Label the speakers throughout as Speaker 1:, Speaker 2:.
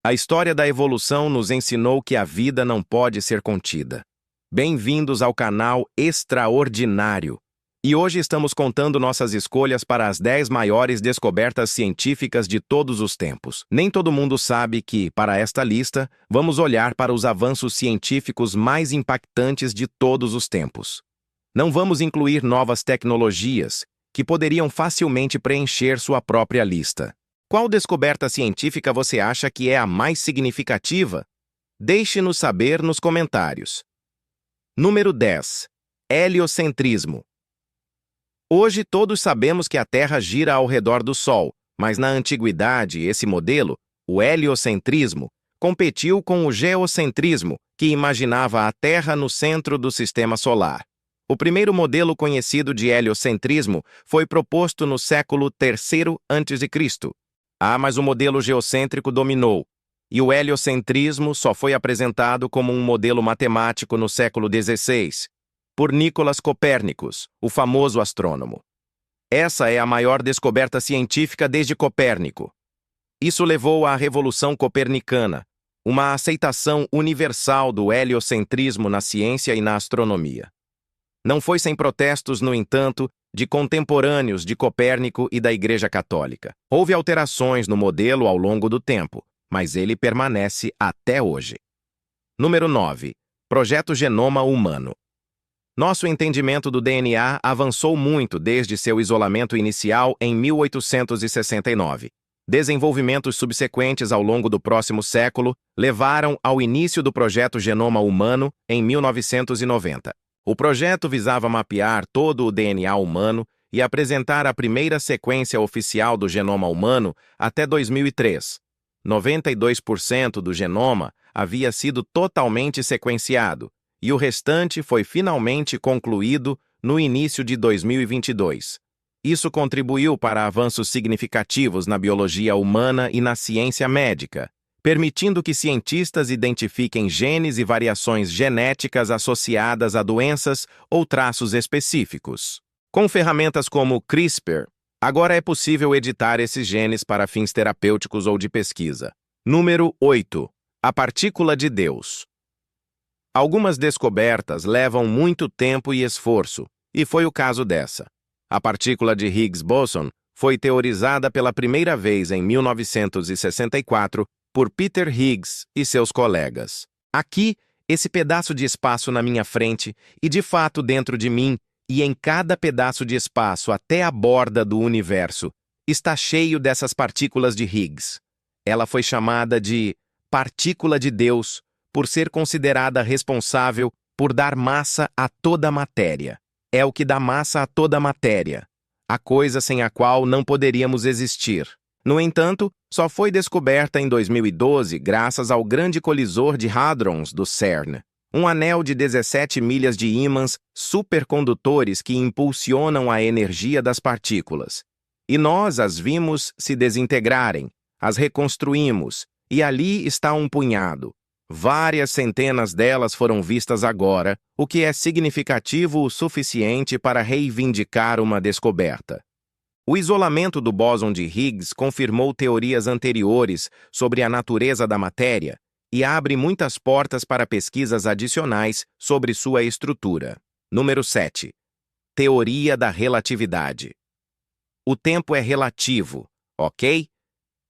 Speaker 1: A história da evolução nos ensinou que a vida não pode ser contida. Bem-vindos ao canal Extraordinário. E hoje estamos contando nossas escolhas para as 10 maiores descobertas científicas de todos os tempos. Nem todo mundo sabe que, para esta lista, vamos olhar para os avanços científicos mais impactantes de todos os tempos. Não vamos incluir novas tecnologias, que poderiam facilmente preencher sua própria lista. Qual descoberta científica você acha que é a mais significativa? Deixe-nos saber nos comentários. Número 10. Heliocentrismo. Hoje todos sabemos que a Terra gira ao redor do Sol, mas na antiguidade esse modelo, o heliocentrismo, competiu com o geocentrismo, que imaginava a Terra no centro do sistema solar. O primeiro modelo conhecido de heliocentrismo foi proposto no século III a.C. Mas o modelo geocêntrico dominou, e o heliocentrismo só foi apresentado como um modelo matemático no século XVI, por Nicolas Copérnicos, o famoso astrônomo. Essa é a maior descoberta científica desde Copérnico. Isso levou à Revolução Copernicana, uma aceitação universal do heliocentrismo na ciência e na astronomia. Não foi sem protestos, no entanto, de contemporâneos de Copérnico e da Igreja Católica. Houve alterações no modelo ao longo do tempo, mas ele permanece até hoje. Número 9. Projeto Genoma Humano. Nosso entendimento do DNA avançou muito desde seu isolamento inicial em 1869. Desenvolvimentos subsequentes ao longo do próximo século levaram ao início do Projeto Genoma Humano em 1990. O projeto visava mapear todo o DNA humano e apresentar a primeira sequência oficial do genoma humano até 2003. 92% do genoma havia sido totalmente sequenciado, e o restante foi finalmente concluído no início de 2022. Isso contribuiu para avanços significativos na biologia humana e na ciência médica, permitindo que cientistas identifiquem genes e variações genéticas associadas a doenças ou traços específicos. Com ferramentas como CRISPR, agora é possível editar esses genes para fins terapêuticos ou de pesquisa. Número 8. A partícula de Deus. Algumas descobertas levam muito tempo e esforço, e foi o caso dessa. A partícula de Higgs-Boson foi teorizada pela primeira vez em 1964 por Peter Higgs e seus colegas. Aqui, esse pedaço de espaço na minha frente e de fato dentro de mim, e em cada pedaço de espaço até a borda do universo, está cheio dessas partículas de Higgs. Ela foi chamada de partícula de Deus por ser considerada responsável por dar massa a toda a matéria. É o que dá massa a toda a matéria, a coisa sem a qual não poderíamos existir. No entanto, só foi descoberta em 2012 graças ao Grande Colisor de Hadrons do CERN, um anel de 17 milhas de ímãs supercondutores que impulsionam a energia das partículas. E nós as vimos se desintegrarem, as reconstruímos, e ali está um punhado. Várias centenas delas foram vistas agora, o que é significativo o suficiente para reivindicar uma descoberta. O isolamento do bóson de Higgs confirmou teorias anteriores sobre a natureza da matéria e abre muitas portas para pesquisas adicionais sobre sua estrutura. Número 7. Teoria da relatividade. O tempo é relativo, ok?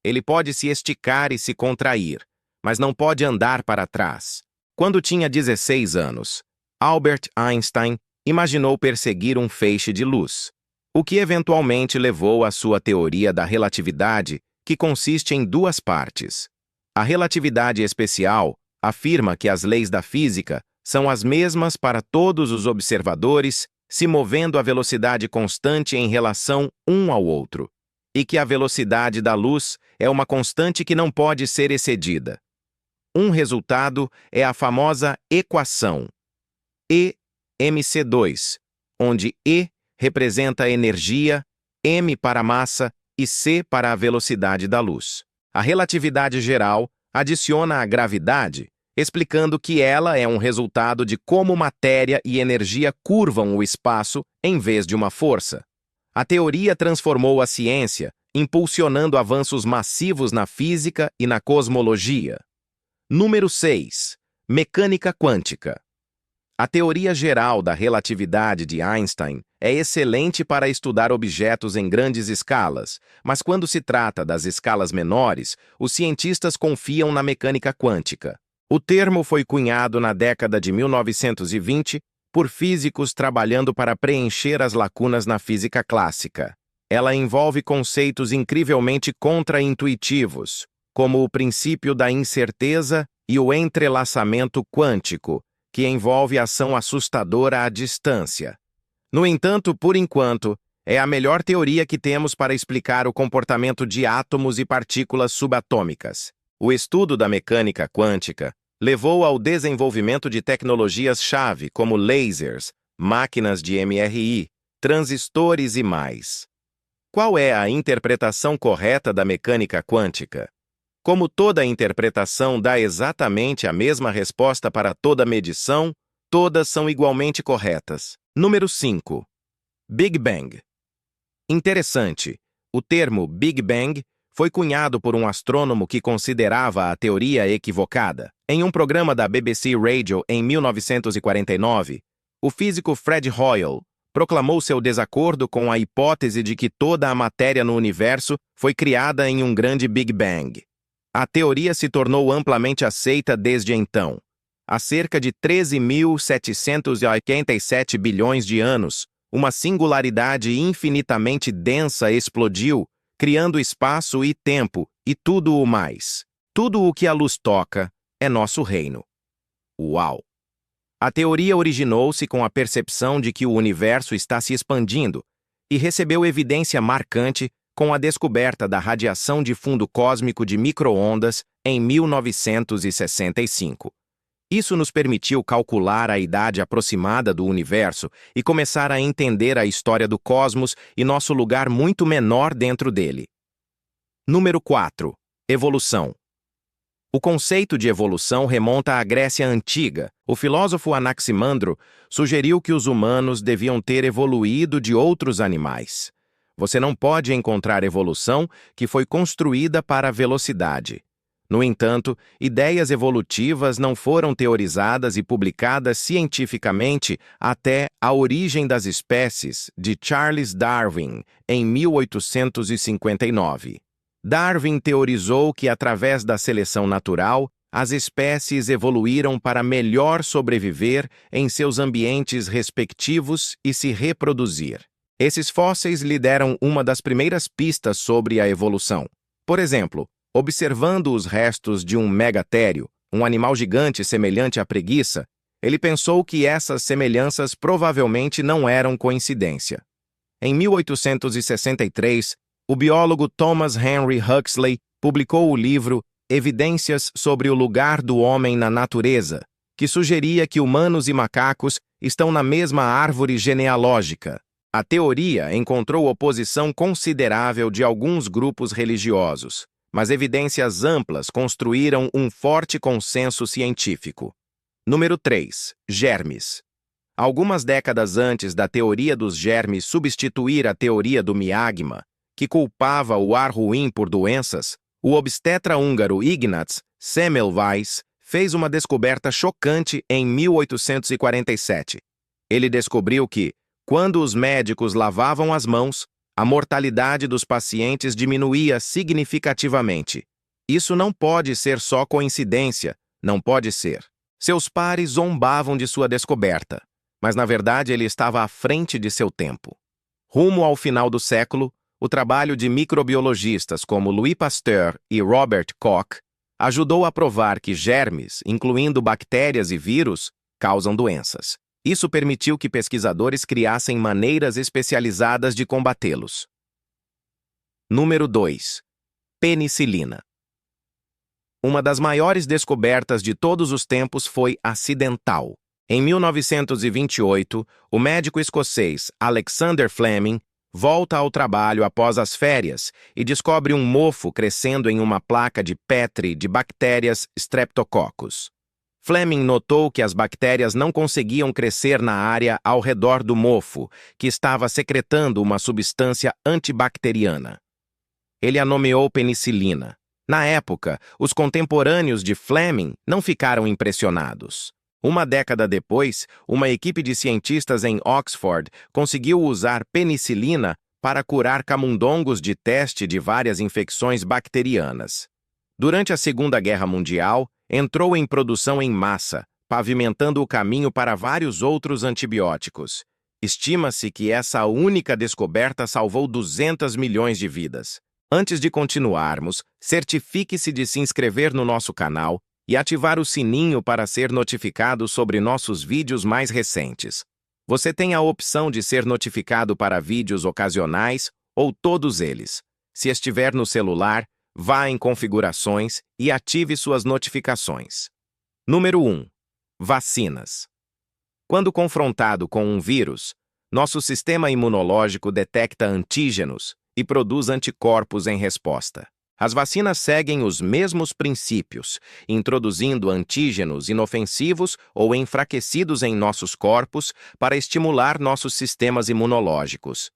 Speaker 1: Ele pode se esticar e se contrair, mas não pode andar para trás. Quando tinha 16 anos, Albert Einstein imaginou perseguir um feixe de luz, o que eventualmente levou à sua teoria da relatividade, que consiste em duas partes. A relatividade especial afirma que as leis da física são as mesmas para todos os observadores, se movendo a velocidade constante em relação um ao outro, e que a velocidade da luz é uma constante que não pode ser excedida. Um resultado é a famosa equação E-mc2, onde E representa a energia, m para a massa e c para a velocidade da luz. A relatividade geral adiciona a gravidade, explicando que ela é um resultado de como matéria e energia curvam o espaço em vez de uma força. A teoria transformou a ciência impulsionando avanços massivos na física e na cosmologia. Número 6. Mecânica quântica. A teoria geral da relatividade de Einstein é excelente para estudar objetos em grandes escalas, mas quando se trata das escalas menores, os cientistas confiam na mecânica quântica. O termo foi cunhado na década de 1920 por físicos trabalhando para preencher as lacunas na física clássica. Ela envolve conceitos incrivelmente contraintuitivos, como o princípio da incerteza e o entrelaçamento quântico, que envolve ação assustadora à distância. No entanto, por enquanto, é a melhor teoria que temos para explicar o comportamento de átomos e partículas subatômicas. O estudo da mecânica quântica levou ao desenvolvimento de tecnologias-chave como lasers, máquinas de MRI, transistores e mais. Qual é a interpretação correta da mecânica quântica? Como toda interpretação dá exatamente a mesma resposta para toda medição, todas são igualmente corretas. Número 5. Big Bang. Interessante. O termo Big Bang foi cunhado por um astrônomo que considerava a teoria equivocada. Em um programa da BBC Radio em 1949, o físico Fred Hoyle proclamou seu desacordo com a hipótese de que toda a matéria no universo foi criada em um grande Big Bang. A teoria se tornou amplamente aceita desde então. Há cerca de 13.787 bilhões de anos, uma singularidade infinitamente densa explodiu, criando espaço e tempo e tudo o mais. Tudo o que a luz toca é nosso reino. Uau! A teoria originou-se com a percepção de que o universo está se expandindo e recebeu evidência marcante com a descoberta da radiação de fundo cósmico de micro-ondas em 1965. Isso nos permitiu calcular a idade aproximada do universo e começar a entender a história do cosmos e nosso lugar muito menor dentro dele. Número 4. Evolução. O conceito de evolução remonta à Grécia Antiga. O filósofo Anaximandro sugeriu que os humanos deviam ter evoluído de outros animais. Você não pode encontrar evolução que foi construída para a velocidade. No entanto, ideias evolutivas não foram teorizadas e publicadas cientificamente até A Origem das Espécies, de Charles Darwin, em 1859. Darwin teorizou que, através da seleção natural, as espécies evoluíram para melhor sobreviver em seus ambientes respectivos e se reproduzir. Esses fósseis lhe deram uma das primeiras pistas sobre a evolução. Por exemplo, observando os restos de um megatério, um animal gigante semelhante à preguiça, ele pensou que essas semelhanças provavelmente não eram coincidência. Em 1863, o biólogo Thomas Henry Huxley publicou o livro Evidências sobre o Lugar do Homem na Natureza, que sugeria que humanos e macacos estão na mesma árvore genealógica. A teoria encontrou oposição considerável de alguns grupos religiosos, mas evidências amplas construíram um forte consenso científico. Número 3. Germes. Algumas décadas antes da teoria dos germes substituir a teoria do miagma, que culpava o ar ruim por doenças, o obstetra húngaro Ignaz Semmelweis fez uma descoberta chocante em 1847. Ele descobriu que, quando os médicos lavavam as mãos, a mortalidade dos pacientes diminuía significativamente. Isso não pode ser só coincidência, não pode ser. Seus pares zombavam de sua descoberta, mas na verdade ele estava à frente de seu tempo. Rumo ao final do século, o trabalho de microbiologistas como Louis Pasteur e Robert Koch ajudou a provar que germes, incluindo bactérias e vírus, causam doenças. Isso permitiu que pesquisadores criassem maneiras especializadas de combatê-los. Número 2. Penicilina. Uma das maiores descobertas de todos os tempos foi acidental. Em 1928, o médico escocês Alexander Fleming volta ao trabalho após as férias e descobre um mofo crescendo em uma placa de Petri de bactérias Streptococcus. Fleming notou que as bactérias não conseguiam crescer na área ao redor do mofo, que estava secretando uma substância antibacteriana. Ele a nomeou penicilina. Na época, os contemporâneos de Fleming não ficaram impressionados. Uma década depois, uma equipe de cientistas em Oxford conseguiu usar penicilina para curar camundongos de teste de várias infecções bacterianas. Durante a Segunda Guerra Mundial, entrou em produção em massa, pavimentando o caminho para vários outros antibióticos. Estima-se que essa única descoberta salvou 200 milhões de vidas. Antes de continuarmos, certifique-se de se inscrever no nosso canal e ativar o sininho para ser notificado sobre nossos vídeos mais recentes. Você tem a opção de ser notificado para vídeos ocasionais ou todos eles. Se estiver no celular, vá em Configurações e ative suas notificações. Número 1. Vacinas. Quando confrontado com um vírus, nosso sistema imunológico detecta antígenos e produz anticorpos em resposta. As vacinas seguem os mesmos princípios, introduzindo antígenos inofensivos ou enfraquecidos em nossos corpos para estimular nossos sistemas imunológicos.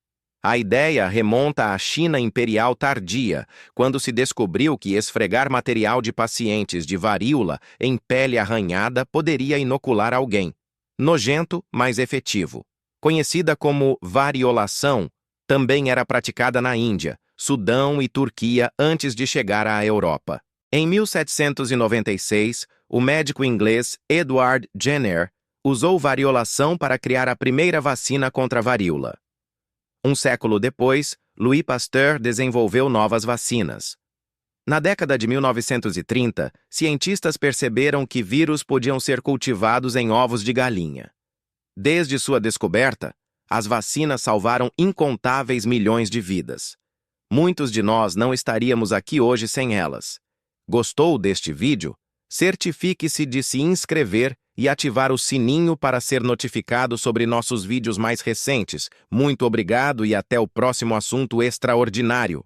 Speaker 1: A ideia remonta à China imperial tardia, quando se descobriu que esfregar material de pacientes de varíola em pele arranhada poderia inocular alguém. Nojento, mas efetivo. Conhecida como variolação, também era praticada na Índia, Sudão e Turquia antes de chegar à Europa. Em 1796, o médico inglês Edward Jenner usou variolação para criar a primeira vacina contra a varíola. Um século depois, Louis Pasteur desenvolveu novas vacinas. Na década de 1930, cientistas perceberam que vírus podiam ser cultivados em ovos de galinha. Desde sua descoberta, as vacinas salvaram incontáveis milhões de vidas. Muitos de nós não estaríamos aqui hoje sem elas. Gostou deste vídeo? Certifique-se de se inscrever e ativar o sininho para ser notificado sobre nossos vídeos mais recentes. Muito obrigado e até o próximo assunto extraordinário.